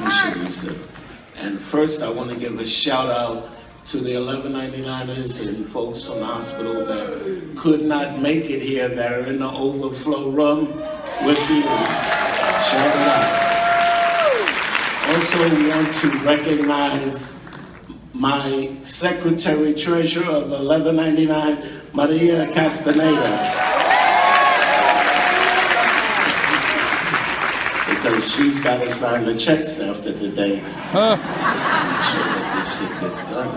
Sharice. And first I want to give a shout out to the 1199ers and folks from the hospital that could not make it here, that are in the overflow room with you. Shout it out. Also want to recognize my secretary treasurer of 1199, Maria Castaneda. Because she's got to sign the checks after the day. Make sure that this shit gets done.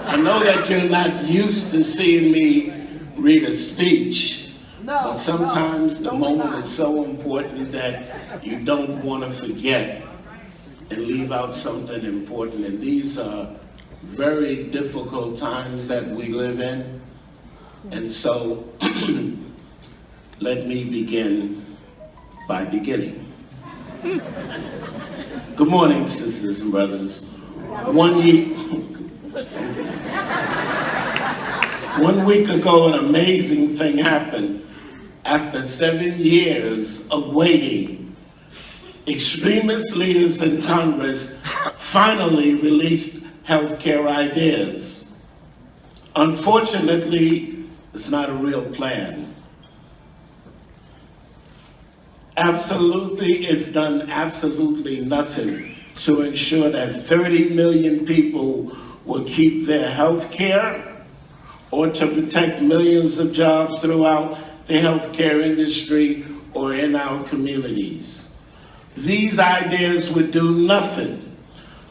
I know that you're not used to seeing me read a speech, but sometimes the moment is so important that you don't want to forget and leave out something important. And these are very difficult times that we live in. And so, let me begin by beginning. Good morning, sisters and brothers. 1 week ago, an amazing thing happened. After 7 years of waiting, extremist leaders in Congress finally released healthcare ideas. Unfortunately, it's not a real plan. Absolutely, it's done absolutely nothing to ensure that 30 million people will keep their health care or to protect millions of jobs throughout the healthcare industry or in our communities. These ideas would do nothing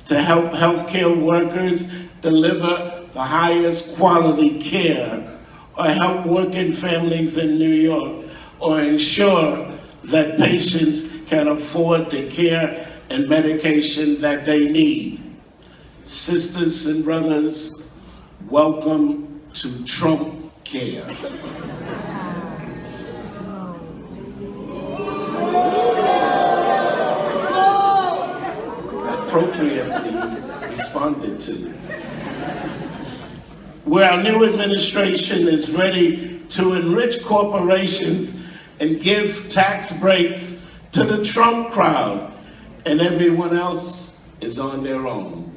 to help healthcare workers deliver the highest quality care or help working families in New York or ensure that patients can afford the care and medication that they need. Sisters and brothers, welcome to Trump Care. Appropriately responded to. Where our new administration is ready to enrich corporations and give tax breaks to the Trump crowd, and everyone else is on their own.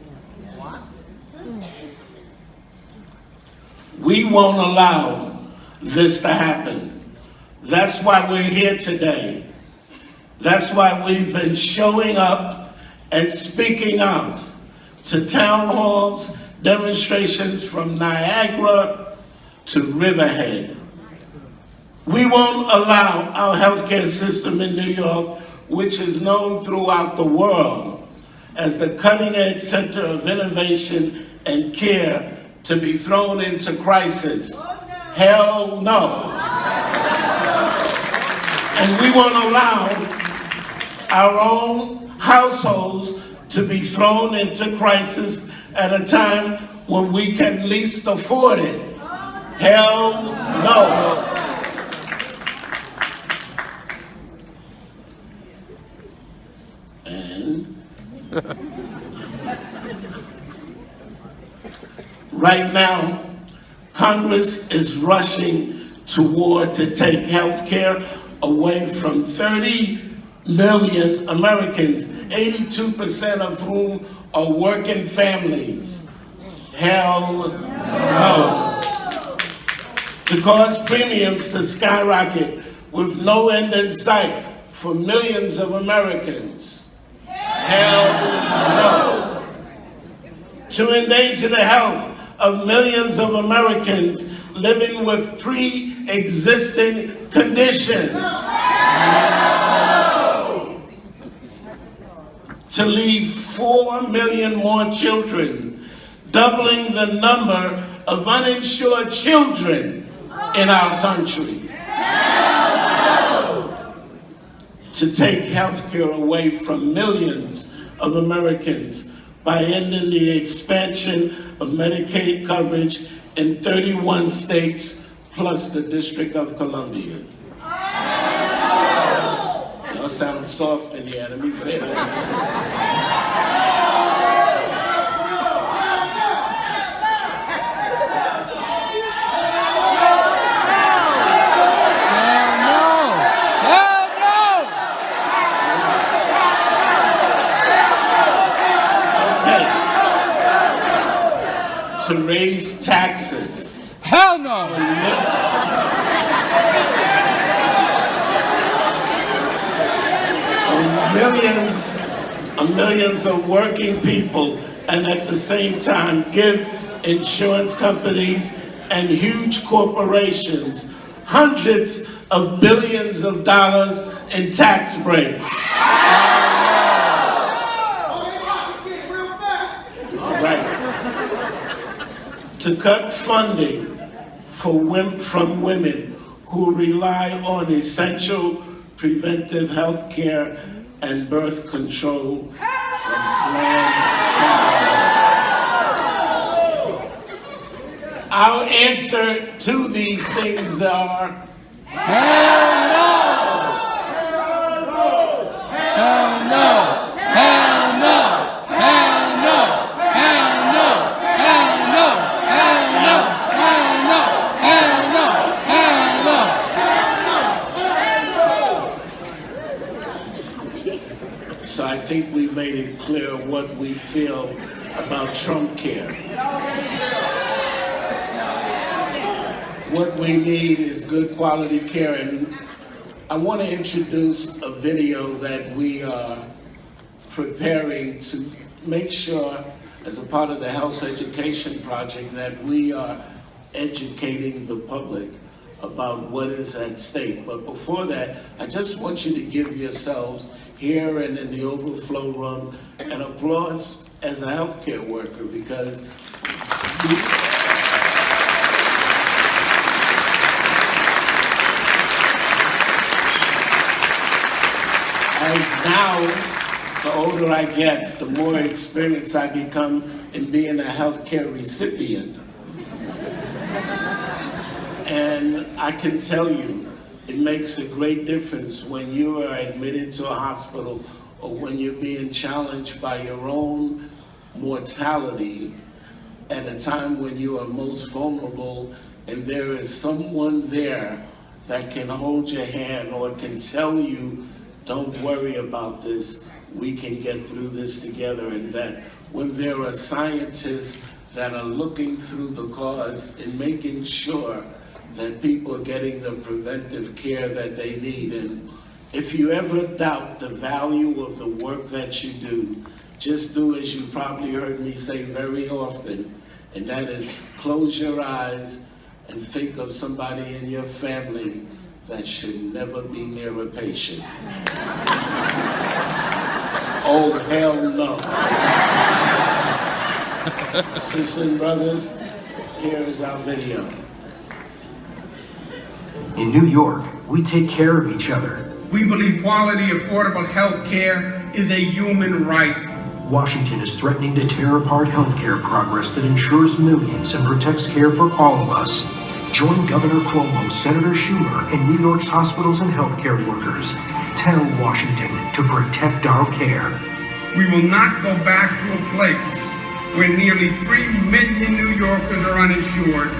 We won't allow this to happen. That's why we're here today. That's why we've been showing up and speaking out to town halls, demonstrations from Niagara to Riverhead. We won't allow our healthcare system in New York, which is known throughout the world as the cutting-edge center of innovation and care, to be thrown into crisis. Hell no. And we won't allow our own households to be thrown into crisis at a time when we can least afford it. Hell no. Right now, Congress is rushing toward to take health care away from 30 million Americans, 82% of whom are working families. Hell no. To cause premiums to skyrocket with no end in sight for millions of Americans. Hell no. To endanger the health of millions of Americans living with pre-existing conditions. No. To leave 4 million more children, doubling the number of uninsured children in our country. No. To take health care away from millions of Americans by ending the expansion of Medicaid coverage in 31 states plus the District of Columbia. Y'all sound soft in here, let me say that. to raise taxes. Hell no! Millions of working people, and at the same time give insurance companies and huge corporations hundreds of billions of dollars in tax breaks. All right. To cut funding from women who rely on essential preventive health care and birth control from Planned Parenthood. Our answer to these things are hell no! Hell no! Hell no! Hell no! Hell no! Hell no! Hell no! Hell no! Hell no! Hell no! So I think we made it clear what we feel about Trump care. What we need is good quality care, and I want to introduce a video that we are preparing to make sure, as a part of the health education project, that we are educating the public about what is at stake. But before that, I just want you to give yourselves here and in the overflow room an applause as a healthcare worker, because as now, the older I get, the more experience I become in being a healthcare recipient. And I can tell you, it makes a great difference when you are admitted to a hospital or when you're being challenged by your own mortality at a time when you are most vulnerable, and there is someone there that can hold your hand or can tell you, don't worry about this, we can get through this together. And that when there are scientists that are looking through the cause and making sure that people are getting the preventive care that they need. And if you ever doubt the value of the work that you do, just do as you probably heard me say very often, and that is close your eyes and think of somebody in your family that should never be near a patient. Oh, hell no. Sisters and brothers, here is our video. In New York, we take care of each other. We believe quality, affordable health care is a human right. Washington is threatening to tear apart healthcare progress that ensures millions and protects care for all of us. Join Governor Cuomo, Senator Schumer, and New York's hospitals and healthcare workers. Tell Washington to protect our care. We will not go back to a place where nearly 3 million New Yorkers are uninsured.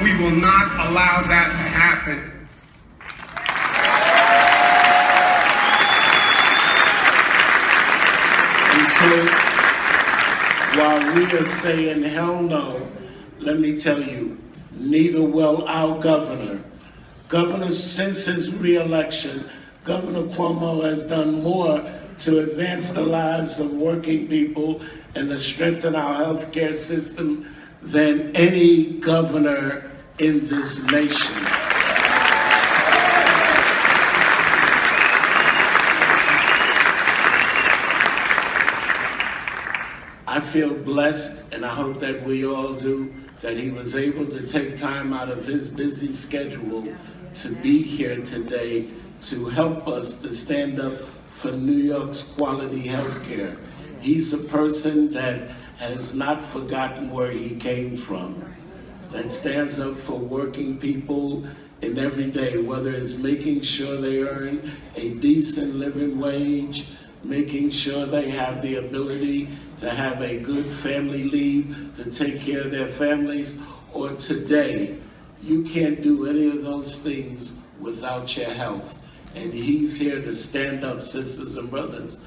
We will not allow that to happen. And so, while we are saying hell no, let me tell you, neither will our governor. Since his re-election, Governor Cuomo has done more to advance the lives of working people and to strengthen our healthcare system than any governor in this nation. I feel blessed, and I hope that we all do, that he was able to take time out of his busy schedule to be here today to help us to stand up for New York's quality health care. He's a person that has not forgotten where he came from, that stands up for working people in every day, whether it's making sure they earn a decent living wage, making sure they have the ability to have a good family leave to take care of their families, or today, you can't do any of those things without your health. And he's here to stand up, sisters and brothers,